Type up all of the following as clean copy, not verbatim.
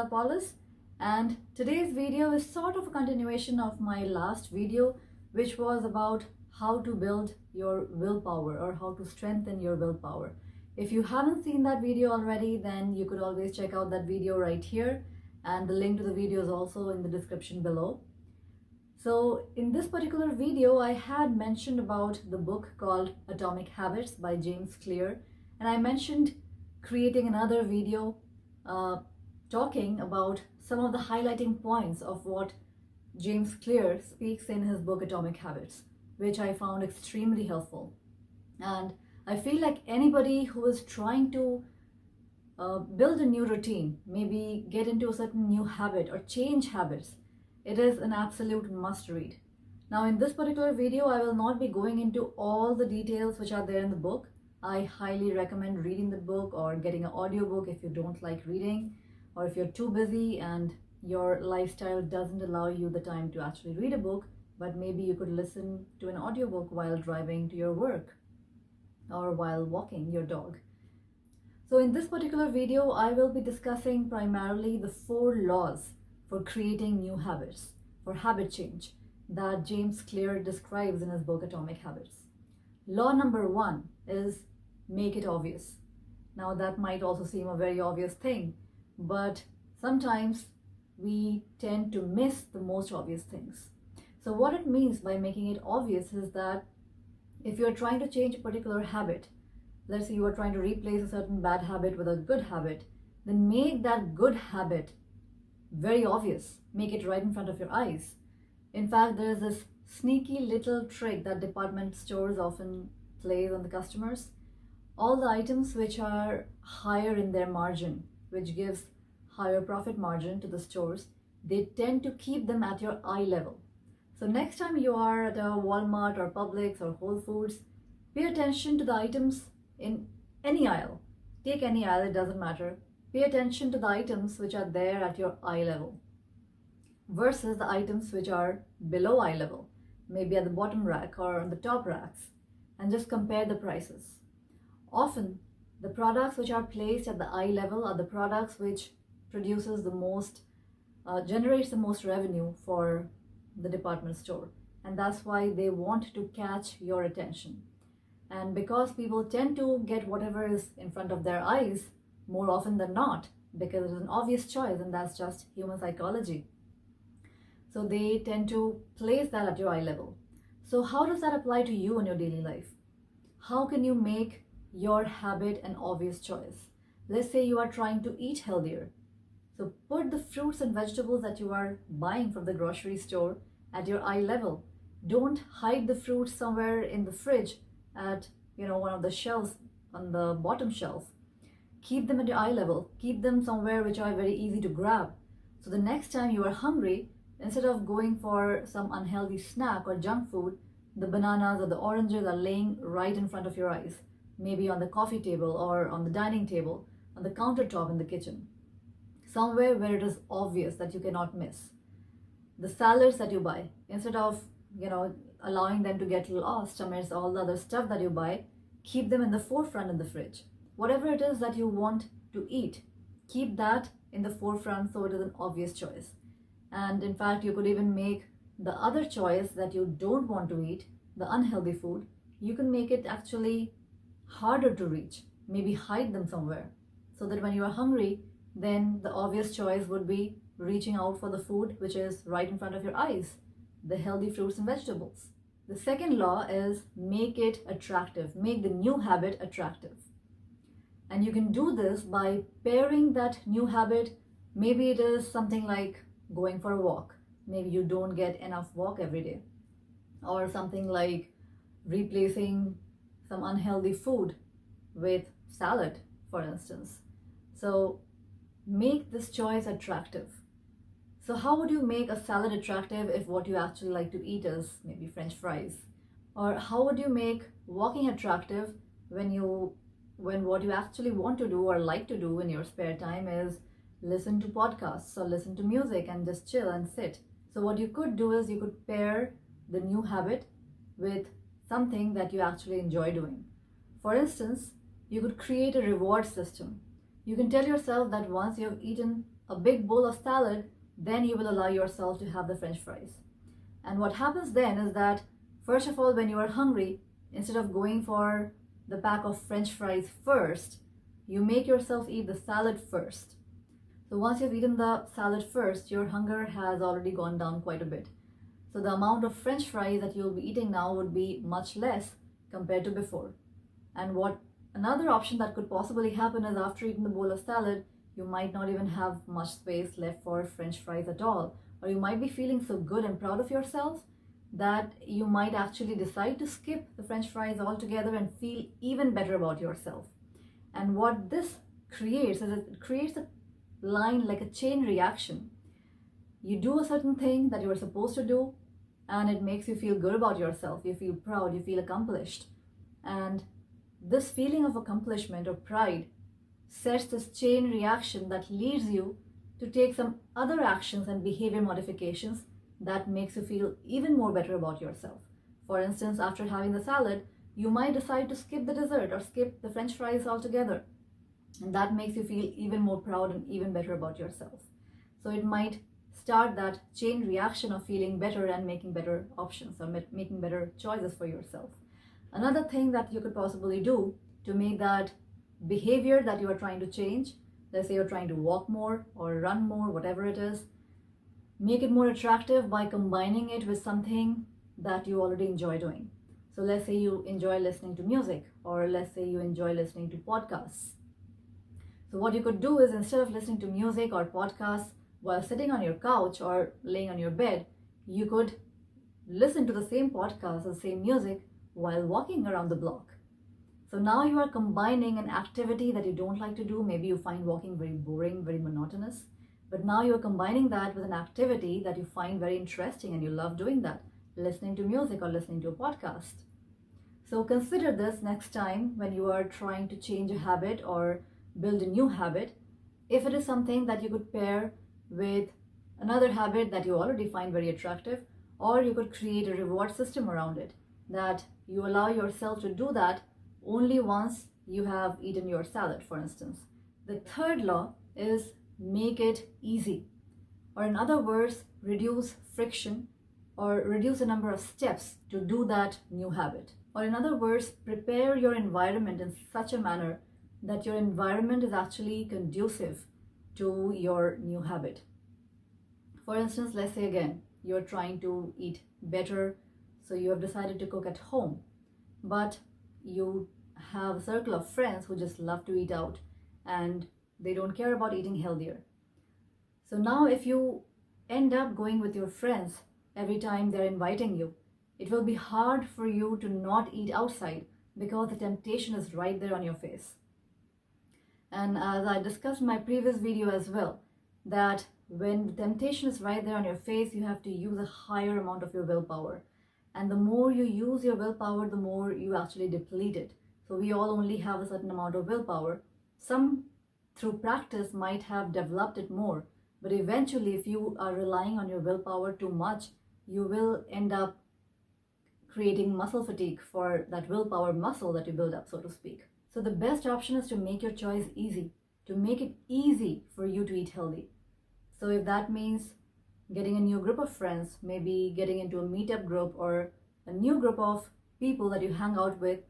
Palaus, and today's video is sort of a continuation of my last video, which was about how to build your willpower or how to strengthen your willpower. If you haven't seen that video already, then you could always check out that video right here, and the link to the video is also in the description below. So in this particular video, I had mentioned about the book called Atomic Habits by James Clear, and I mentioned creating another video talking about some of the highlighting points of what James Clear speaks in his book Atomic Habits, which I found extremely helpful. And I feel like anybody who is trying to build a new routine, maybe get into a certain new habit or change habits, it is an absolute must read. Now in this particular video, I will not be going into all the details which are there in the book. I highly recommend reading the book or getting an audiobook if you don't like reading, or if you're too busy and your lifestyle doesn't allow you the time to actually read a book, but maybe you could listen to an audiobook while driving to your work or while walking your dog. So in this particular video, I will be discussing primarily the 4 laws for creating new habits, for habit change, that James Clear describes in his book Atomic Habits. Law number 1 is make it obvious. Now that might also seem a very obvious thing, but sometimes we tend to miss the most obvious things. So what it means by making it obvious is that if you're trying to change a particular habit, let's say you are trying to replace a certain bad habit with a good habit, then make that good habit very obvious. Make it right in front of your eyes. In fact, there is this sneaky little trick that department stores often plays on the customers. All the items which are higher in their margin, which gives higher profit margin to the stores, they tend to keep them at your eye level. So next time you are at a Walmart or Publix or Whole Foods, pay attention to the items in any aisle. Take any aisle, it doesn't matter. Pay attention to the items which are there at your eye level versus the items which are below eye level, maybe at the bottom rack or on the top racks, and just compare the prices. Often, the products which are placed at the eye level are the products which produces the most, generates the most revenue for the department store, and that's why they want to catch your attention. And because people tend to get whatever is in front of their eyes more often than not, because it is an obvious choice, and that's just human psychology. So they tend to place that at your eye level. So how does that apply to you in your daily life? How can you make your habit an obvious choice? Let's say you are trying to eat healthier. So put the fruits and vegetables that you are buying from the grocery store at your eye level. Don't hide the fruits somewhere in the fridge at one of the shelves on the bottom shelf. Keep them at your eye level. Keep them somewhere which are very easy to grab. So the next time you are hungry, instead of going for some unhealthy snack or junk food, the bananas or the oranges are laying right in front of your eyes, maybe on the coffee table or on the dining table, on the countertop in the kitchen, somewhere where it is obvious that you cannot miss. The salads that you buy, instead of allowing them to get lost amidst all the other stuff that you buy, keep them in the forefront in the fridge. Whatever it is that you want to eat, keep that in the forefront so it is an obvious choice. And in fact, you could even make the other choice that you don't want to eat, the unhealthy food, you can make it actually harder to reach. Maybe hide them somewhere so that when you are hungry, then the obvious choice would be reaching out for the food which is right in front of your eyes, the healthy fruits and vegetables. The second law is make it attractive, make the new habit attractive. And you can do this by pairing that new habit. Maybe it is something like going for a walk. Maybe you don't get enough walk every day. Or something like replacing some unhealthy food with salad, for instance. So make this choice attractive. So how would you make a salad attractive if what you actually like to eat is maybe French fries? Or how would you make walking attractive when what you actually want to do or like to do in your spare time is listen to podcasts or listen to music and just chill and sit? So what you could do is you could pair the new habit with something that you actually enjoy doing. For instance, you could create a reward system. You can tell yourself that once you have eaten a big bowl of salad, then you will allow yourself to have the French fries. And what happens then is that, first of all, when you are hungry, instead of going for the pack of French fries first, you make yourself eat the salad first. So once you've eaten the salad first, your hunger has already gone down quite a bit. So the amount of French fries that you'll be eating now would be much less compared to before. And what another option that could possibly happen is, after eating the bowl of salad, you might not even have much space left for French fries at all. Or you might be feeling so good and proud of yourself that you might actually decide to skip the French fries altogether and feel even better about yourself. And what this creates is, it creates a line, like a chain reaction. You do a certain thing that you are supposed to do, and it makes you feel good about yourself. You feel proud, you feel accomplished. And this feeling of accomplishment or pride sets this chain reaction that leads you to take some other actions and behavior modifications that makes you feel even more better about yourself. For instance, after having the salad, you might decide to skip the dessert or skip the French fries altogether. And that makes you feel even more proud and even better about yourself. So it might start that chain reaction of feeling better and making better options, or making better choices for yourself. Another thing that you could possibly do to make that behavior that you are trying to change, let's say you're trying to walk more or run more, whatever it is, make it more attractive by combining it with something that you already enjoy doing. So let's say you enjoy listening to music, or let's say you enjoy listening to podcasts. So what you could do is, instead of listening to music or podcasts while sitting on your couch or laying on your bed, you could listen to the same podcast or same music while walking around the block. So now you are combining an activity that you don't like to do. Maybe you find walking very boring, very monotonous. But now you're combining that with an activity that you find very interesting and you love doing that, listening to music or listening to a podcast. So consider this next time when you are trying to change a habit or build a new habit. If it is something that you could pair with another habit that you already find very attractive, or you could create a reward system around it, that you allow yourself to do that only once you have eaten your salad, for instance. The third law is, make it easy, or in other words, reduce friction or reduce the number of steps to do that new habit. Or in other words, prepare your environment in such a manner that your environment is actually conducive to your new habit. For instance, let's say again, you're trying to eat better, so you have decided to cook at home, but you have a circle of friends who just love to eat out and they don't care about eating healthier. So now if you end up going with your friends every time they're inviting you, it will be hard for you to not eat outside because the temptation is right there on your face. And as I discussed in my previous video as well, that when the temptation is right there on your face, you have to use a higher amount of your willpower. And the more you use your willpower, the more you actually deplete it. So we all only have a certain amount of willpower. Some, through practice, might have developed it more. But eventually, if you are relying on your willpower too much, you will end up creating muscle fatigue for that willpower muscle that you build up, so to speak. So the best option is to make your choice easy, to make it easy for you to eat healthy. So if that means getting a new group of friends, maybe getting into a meetup group or a new group of people that you hang out with,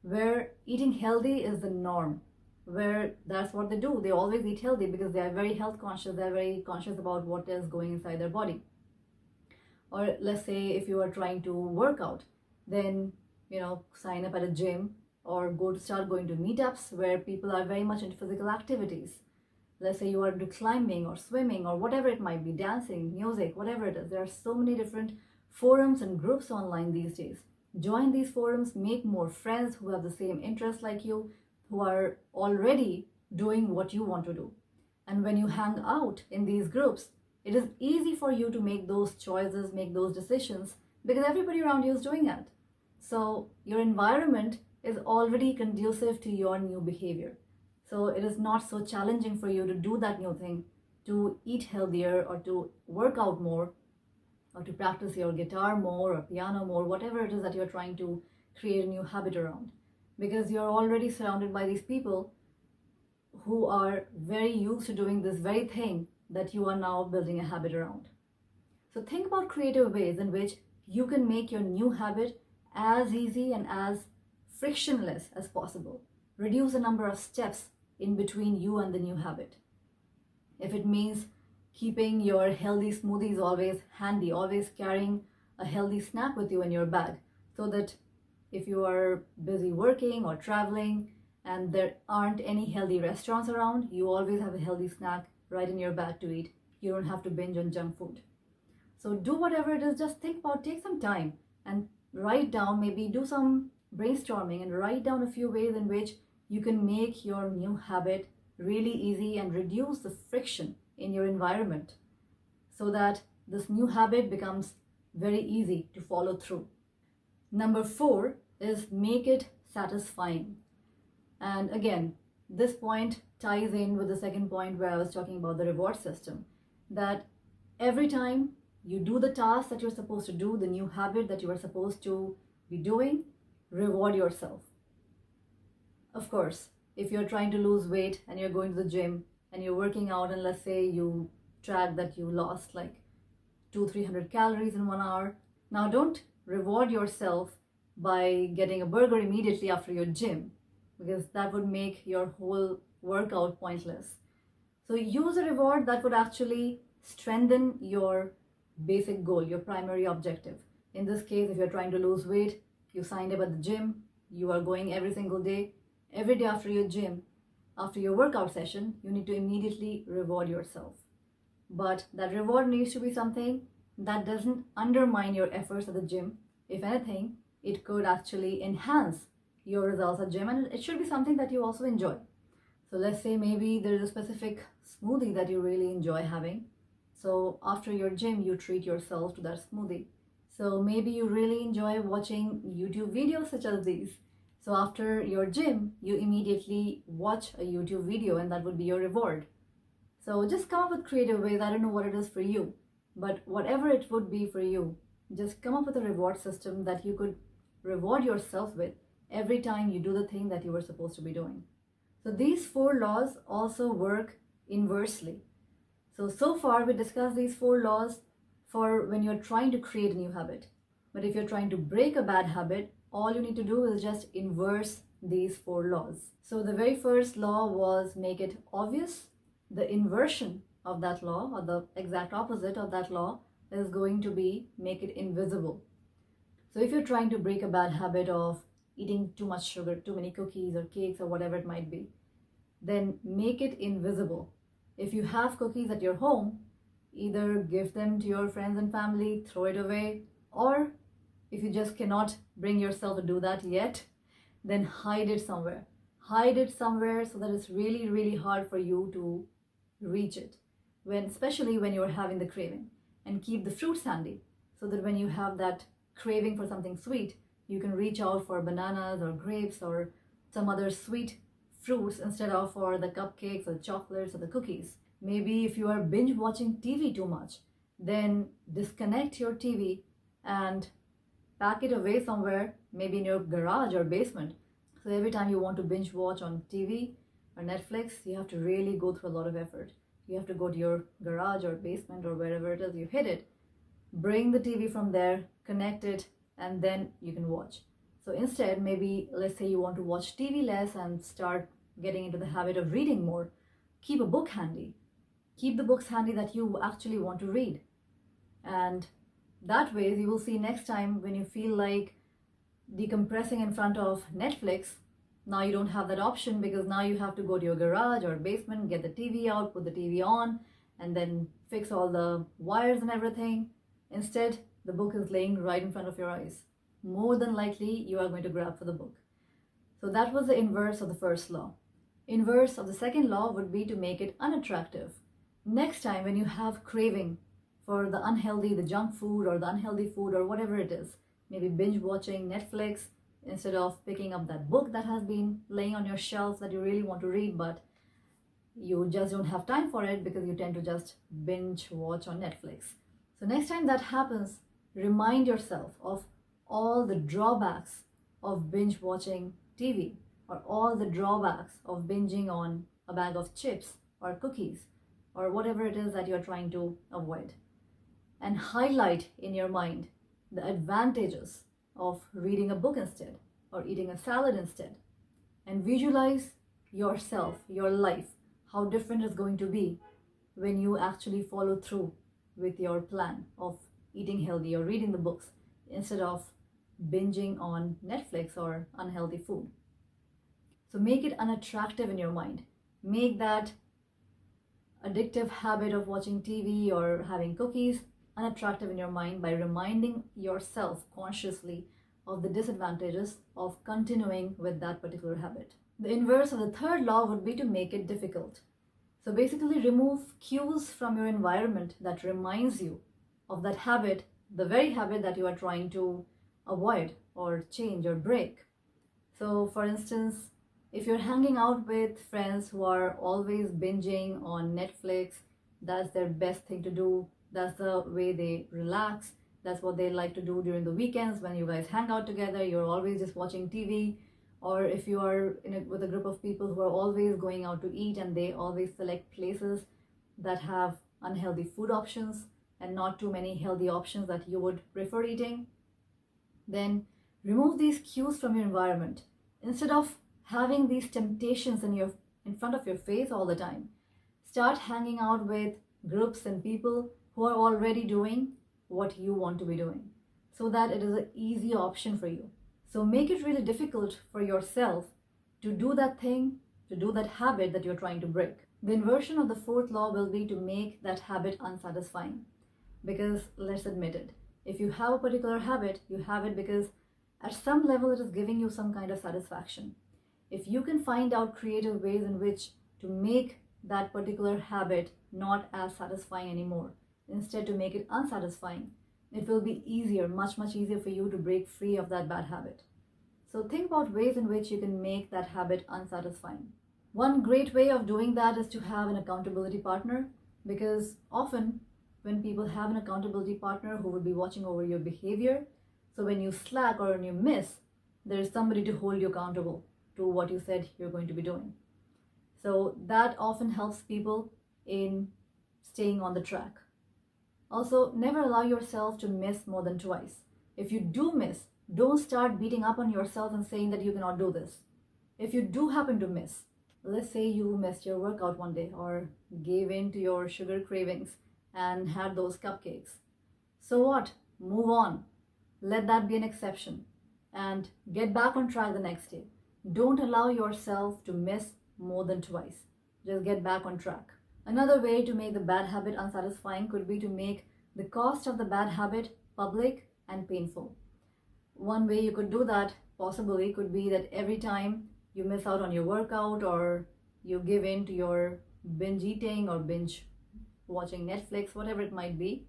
where eating healthy is the norm, where that's what they do. They always eat healthy because they are very health conscious. They're very conscious about what is going inside their body. Or let's say if you are trying to work out, then, sign up at a gym or start going to meetups where people are very much into physical activities. Let's say you are into climbing or swimming or whatever it might be, dancing, music, whatever it is. There are so many different forums and groups online these days. Join these forums, make more friends who have the same interests like you, who are already doing what you want to do. And when you hang out in these groups, it is easy for you to make those choices, make those decisions, because everybody around you is doing it. So your environment is already conducive to your new behavior. So it is not so challenging for you to do that new thing, to eat healthier or to work out more or to practice your guitar more or piano more, whatever it is that you're trying to create a new habit around. Because you're already surrounded by these people who are very used to doing this very thing that you are now building a habit around. So think about creative ways in which you can make your new habit as easy and as frictionless as possible. Reduce the number of steps in between you and the new habit. If it means keeping your healthy smoothies always handy, always carrying a healthy snack with you in your bag, so that if you are busy working or traveling and there aren't any healthy restaurants around, you always have a healthy snack right in your bag to eat. You don't have to binge on junk food. So do whatever it is, just think about, take some time and write down, maybe do some brainstorming and write down a few ways in which you can make your new habit really easy and reduce the friction in your environment so that this new habit becomes very easy to follow through. Number 4 is make it satisfying. And again, this point ties in with the second point where I was talking about the reward system, that every time you do the task that you're supposed to do, the new habit that you are supposed to be doing, reward yourself. Of course, if you're trying to lose weight and you're going to the gym and you're working out, and let's say you track that you lost like 200-300 calories in 1 hour, now don't reward yourself by getting a burger immediately after your gym, because that would make your whole workout pointless. So use a reward that would actually strengthen your basic goal, your primary objective. In this case, if you're trying to lose weight, you signed up at the gym, you are going every single day. Every day after your gym, after your workout session, you need to immediately reward yourself. But that reward needs to be something that doesn't undermine your efforts at the gym. If anything, it could actually enhance your results at gym, and it should be something that you also enjoy. So let's say maybe there is a specific smoothie that you really enjoy having. So after your gym, you treat yourself to that smoothie. So maybe you really enjoy watching YouTube videos such as these. So after your gym, you immediately watch a YouTube video, and that would be your reward. So just come up with creative ways. I don't know what it is for you, but whatever it would be for you, just come up with a reward system that you could reward yourself with every time you do the thing that you were supposed to be doing. So these 4 laws also work inversely. So far we discussed these 4 laws for when you're trying to create a new habit. But if you're trying to break a bad habit, all you need to do is just inverse these 4 laws. So the very first law was make it obvious. The inversion of that law, or the exact opposite of that law, is going to be make it invisible. So if you're trying to break a bad habit of eating too much sugar, too many cookies or cakes or whatever it might be, then make it invisible. If you have cookies at your home, either give them to your friends and family, throw it away, or if you just cannot bring yourself to do that yet, then hide it somewhere. Hide it somewhere so that it's really, really hard for you to reach it, especially when you're having the craving. And keep the fruits handy so that when you have that craving for something sweet, you can reach out for bananas or grapes or some other sweet fruits instead of for the cupcakes or the chocolates or the cookies. Maybe if you are binge watching TV too much, then disconnect your TV and pack it away somewhere, maybe in your garage or basement. So every time you want to binge watch on TV or Netflix, you have to really go through a lot of effort. You have to go to your garage or basement or wherever it is you hid it, bring the TV from there, connect it, and then you can watch. So instead, maybe let's say you want to watch TV less and start getting into the habit of reading more. Keep a book handy. Keep the books handy that you actually want to read. And that way, you will see next time when you feel like decompressing in front of Netflix, now you don't have that option because now you have to go to your garage or basement, get the TV out, put the TV on, and then fix all the wires and everything. Instead, the book is laying right in front of your eyes. More than likely, you are going to grab for the book. So that was the inverse of the first law. Inverse of the second law would be to make it unattractive. Next time when you have craving for the unhealthy, the junk food or the unhealthy food or whatever it is, maybe binge watching Netflix instead of picking up that book that has been laying on your shelf that you really want to read, but you just don't have time for it because you tend to just binge watch on Netflix. So next time that happens, remind yourself of all the drawbacks of binge watching TV or all the drawbacks of binging on a bag of chips or cookies or whatever it is that you're trying to avoid. And highlight in your mind the advantages of reading a book instead, or eating a salad instead. And visualize yourself, your life, how different it's going to be when you actually follow through with your plan of eating healthy or reading the books instead of binging on Netflix or unhealthy food. So make it unattractive in your mind. Make that addictive habit of watching TV or having cookies unattractive in your mind by reminding yourself consciously of the disadvantages of continuing with that particular habit. The inverse of the third law would be to make it difficult. So basically remove cues from your environment that reminds you of that habit, the very habit that you are trying to avoid or change or break. So for instance, if you're hanging out with friends who are always binging on Netflix, that's their best thing to do. That's the way they relax. That's what they like to do during the weekends when you guys hang out together. You're always just watching TV. Or if you are with a group of people who are always going out to eat and they always select places that have unhealthy food options and not too many healthy options that you would prefer eating, then remove these cues from your environment. Instead of having these temptations in front of your face all the time, start hanging out with groups and people who are already doing what you want to be doing, so that it is an easy option for you. So make it really difficult for yourself to do that thing, to do that habit that you're trying to break. The inversion of the fourth law will be to make that habit unsatisfying. Because let's admit it, if you have a particular habit, you have it because at some level it is giving you some kind of satisfaction. If you can find out creative ways in which to make that particular habit not as satisfying anymore, instead to make it unsatisfying, it will be easier, much easier for you to break free of that bad habit. So think about ways in which you can make that habit unsatisfying. One great way of doing that is to have an accountability partner, because often when people have an accountability partner who will be watching over your behavior, so when you slack or when you miss, there is somebody to hold you accountable to what you said you're going to be doing. So that often helps people in staying on the track. Also, never allow yourself to miss more than twice. If you do miss, don't start beating up on yourself and saying that you cannot do this. If you do happen to miss, let's say you missed your workout one day or gave in to your sugar cravings and had those cupcakes. So what? Move on. Let that be an exception and get back on track the next day. Don't allow yourself to miss more than twice. Just get back on track. Another way to make the bad habit unsatisfying could be to make the cost of the bad habit public and painful. One way you could do that possibly could be that every time you miss out on your workout or you give in to your binge eating or binge watching Netflix, whatever it might be,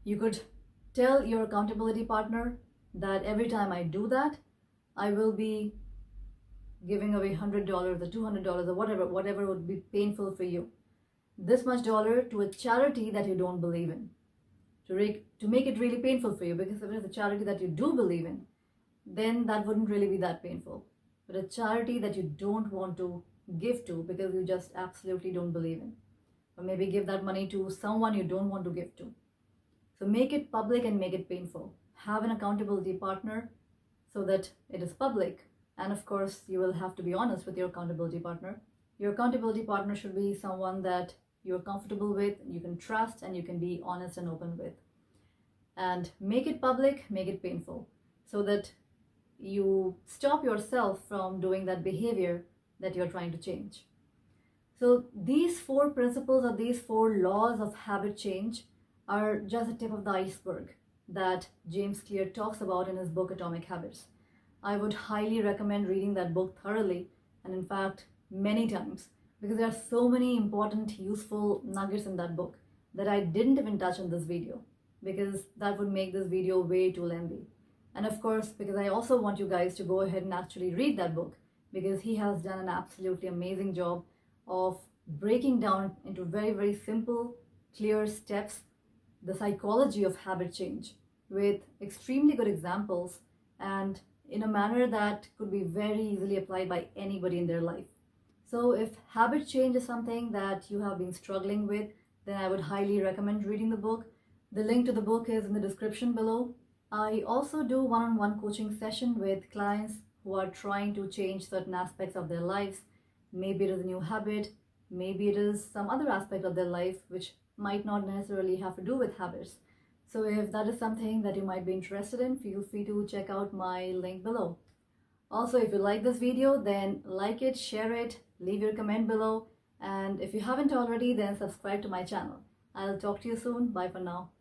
you could tell your accountability partner that every time I do that, I will be giving away $100 or $200 or whatever would be painful for you. This much dollar to a charity that you don't believe in. To make it really painful for you, because if it is a charity that you do believe in, then that wouldn't really be that painful. But a charity that you don't want to give to because you just absolutely don't believe in. Or maybe give that money to someone you don't want to give to. So make it public and make it painful. Have an accountability partner so that it is public. And of course, you will have to be honest with your accountability partner. Your accountability partner should be someone that you're comfortable with, you can trust, and you can be honest and open with. And make it public, make it painful, so that you stop yourself from doing that behavior that you're trying to change. So these 4 principles or these 4 laws of habit change are just the tip of the iceberg that James Clear talks about in his book Atomic Habits. I would highly recommend reading that book thoroughly, and in fact many times, because there are so many important, useful nuggets in that book that I didn't even touch in this video, because that would make this video way too lengthy. And of course, because I also want you guys to go ahead and actually read that book, because he has done an absolutely amazing job of breaking down into very, very simple, clear steps the psychology of habit change with extremely good examples and in a manner that could be very easily applied by anybody in their life. So if habit change is something that you have been struggling with, then I would highly recommend reading the book. The link to the book is in the description below. I also do one-on-one coaching session with clients who are trying to change certain aspects of their lives. Maybe it is a new habit, maybe it is some other aspect of their life which might not necessarily have to do with habits. So if that is something that you might be interested in, feel free to check out my link below. Also, if you like this video, then like it, share it, leave your comment below, and if you haven't already, then subscribe to my channel. I'll talk to you soon. Bye for now.